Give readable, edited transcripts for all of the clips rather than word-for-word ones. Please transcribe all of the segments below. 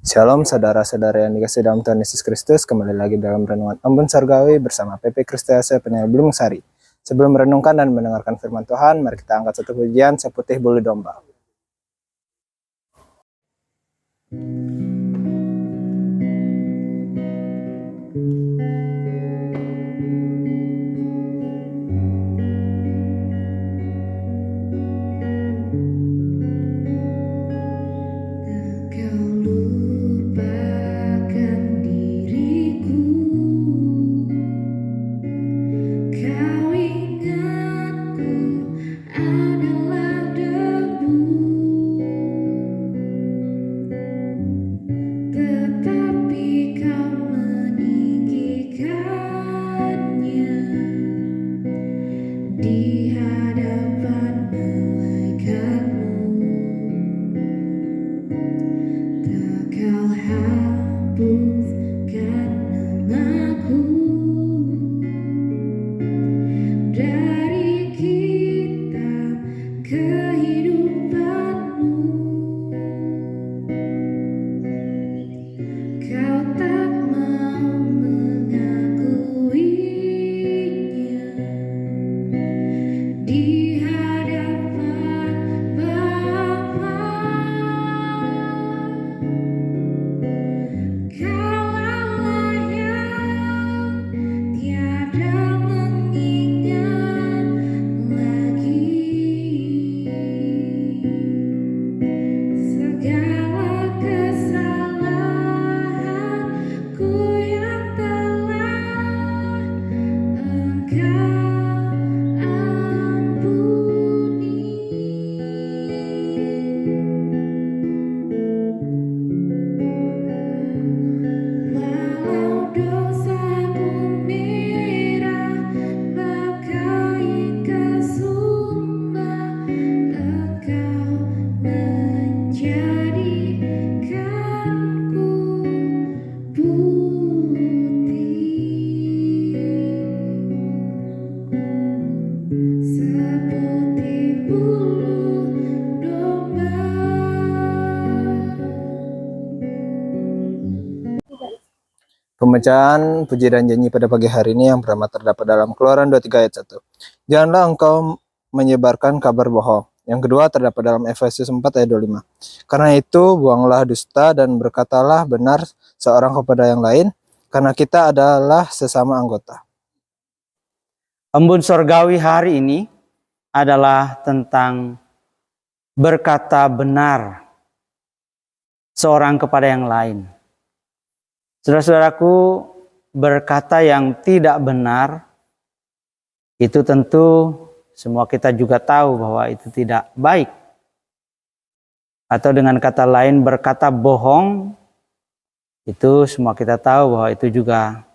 Shalom saudara-saudara yang dikasihi dalam Tuhan Yesus Kristus, kembali lagi dalam renungan Embun Surgawi bersama PP Kristiase Penyanyi Belum Sari. Sebelum merenungkan dan mendengarkan firman Tuhan, mari kita angkat satu pujian seputih bulu domba. Pembacaan puji dan janji pada pagi hari ini yang pertama terdapat dalam Keluaran 23 ayat 1. Janganlah engkau menyebarkan kabar bohong. Yang kedua terdapat dalam Efesus 4 ayat 25. Karena itu buanglah dusta dan berkatalah benar seorang kepada yang lain, karena kita adalah sesama anggota. Embun Surgawi hari ini adalah tentang berkata benar seorang kepada yang lain. Saudara-saudaraku, berkata yang tidak benar itu tentu semua kita juga tahu bahwa itu tidak baik. Atau dengan kata lain, berkata bohong itu semua kita tahu bahwa itu juga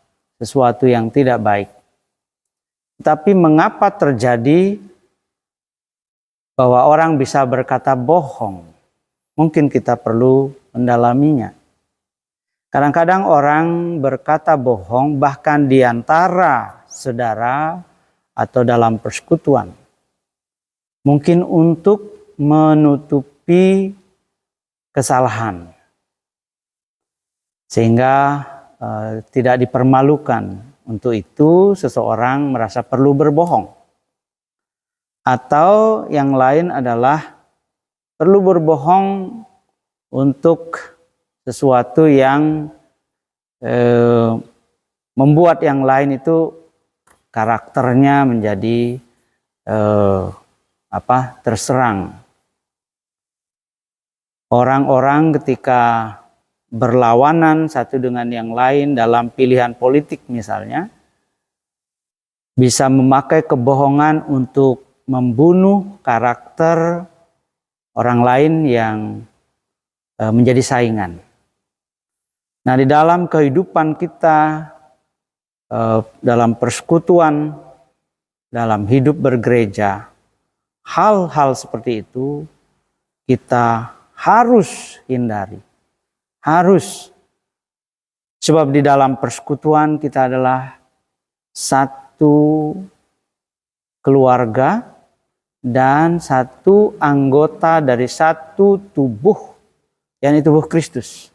sesuatu yang tidak baik. Tapi mengapa terjadi bahwa orang bisa berkata bohong? Mungkin kita perlu mendalaminya. Kadang-kadang orang berkata bohong bahkan di antara saudara atau dalam persekutuan. Mungkin untuk menutupi kesalahan. Sehingga tidak dipermalukan. Untuk itu seseorang merasa perlu berbohong. Atau yang lain adalah perlu berbohong untuk sesuatu yang membuat yang lain itu karakternya menjadi terserang. Orang-orang ketika berlawanan satu dengan yang lain dalam pilihan politik misalnya, bisa memakai kebohongan untuk membunuh karakter orang lain yang menjadi saingan. Nah, di dalam kehidupan kita, dalam persekutuan, dalam hidup bergereja, hal-hal seperti itu kita harus hindari. Harus. Sebab di dalam persekutuan kita adalah satu keluarga dan satu anggota dari satu tubuh, yakni tubuh Kristus.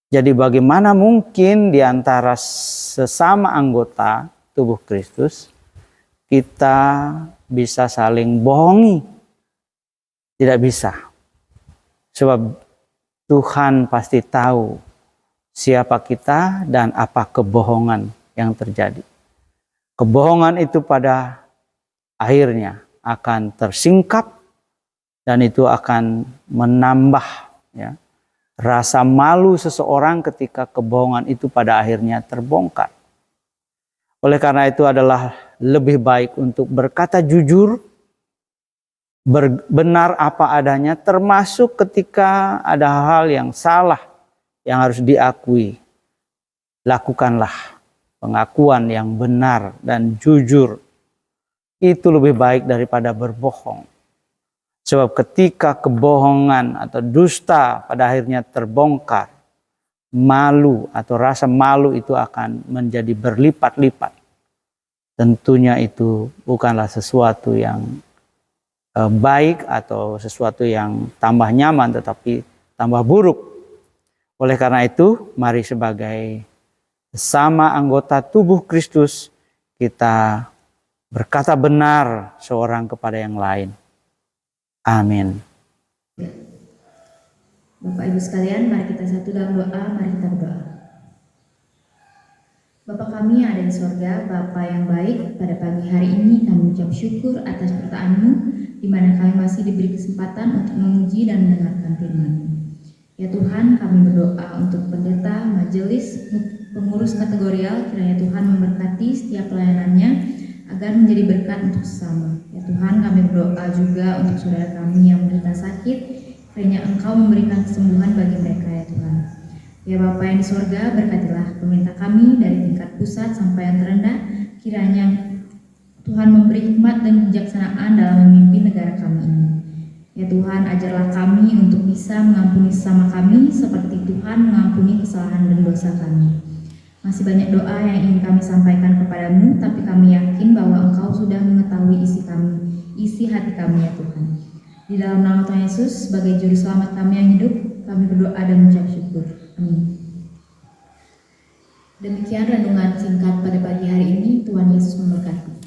Jadi bagaimana mungkin di antara sesama anggota tubuh Kristus kita bisa saling bohongi? Tidak bisa. Sebab Tuhan pasti tahu siapa kita dan apa kebohongan yang terjadi. Kebohongan itu pada akhirnya akan tersingkap dan itu akan menambah ya, rasa malu seseorang ketika kebohongan itu pada akhirnya terbongkar. Oleh karena itu adalah lebih baik untuk berkata jujur, benar apa adanya, termasuk ketika ada hal yang salah yang harus diakui. Lakukanlah pengakuan yang benar dan jujur. Itu lebih baik daripada berbohong. Sebab ketika kebohongan atau dusta pada akhirnya terbongkar, malu atau rasa malu itu akan menjadi berlipat-lipat. Tentunya itu bukanlah sesuatu yang baik atau sesuatu yang tambah nyaman tetapi tambah buruk. Oleh karena itu, mari sebagai sesama anggota tubuh Kristus kita berkata benar seorang kepada yang lain. Amin. Bapak Ibu sekalian, mari kita satu dalam doa, mari kita berdoa. Bapa kami yang ada di sorga, Bapa yang baik, pada pagi hari ini kami ucap syukur atas perkataan-Mu, di mana kami masih diberi kesempatan untuk menguji dan mendengarkan firman-Mu. Ya Tuhan, kami berdoa untuk pendeta, majelis, pengurus kategorial, kiranya Tuhan memberkati setiap pelayanannya, agar menjadi berkat untuk sesama. Ya Tuhan, kami berdoa juga untuk saudara kami yang menderita sakit, kiranya Engkau memberikan kesembuhan bagi mereka ya Tuhan. Ya Bapa yang di sorga, berkatilah pemerintah kami dari tingkat pusat sampai yang terendah, kiranya Tuhan memberi hikmat dan kebijaksanaan dalam memimpin negara kami ini. Ya Tuhan, ajarlah kami untuk bisa mengampuni sesama kami seperti Tuhan mengampuni kesalahan dan dosa kami. Masih banyak doa yang ingin kami sampaikan kepadamu, tapi kami yakin bahwa Engkau sudah mengetahui isi kami, isi hati kami ya Tuhan. Di dalam nama Tuhan Yesus, sebagai juru selamat kami yang hidup, kami berdoa dan mengucap syukur. Amin. Demikian renungan singkat pada pagi hari ini. Tuhan Yesus memberkati.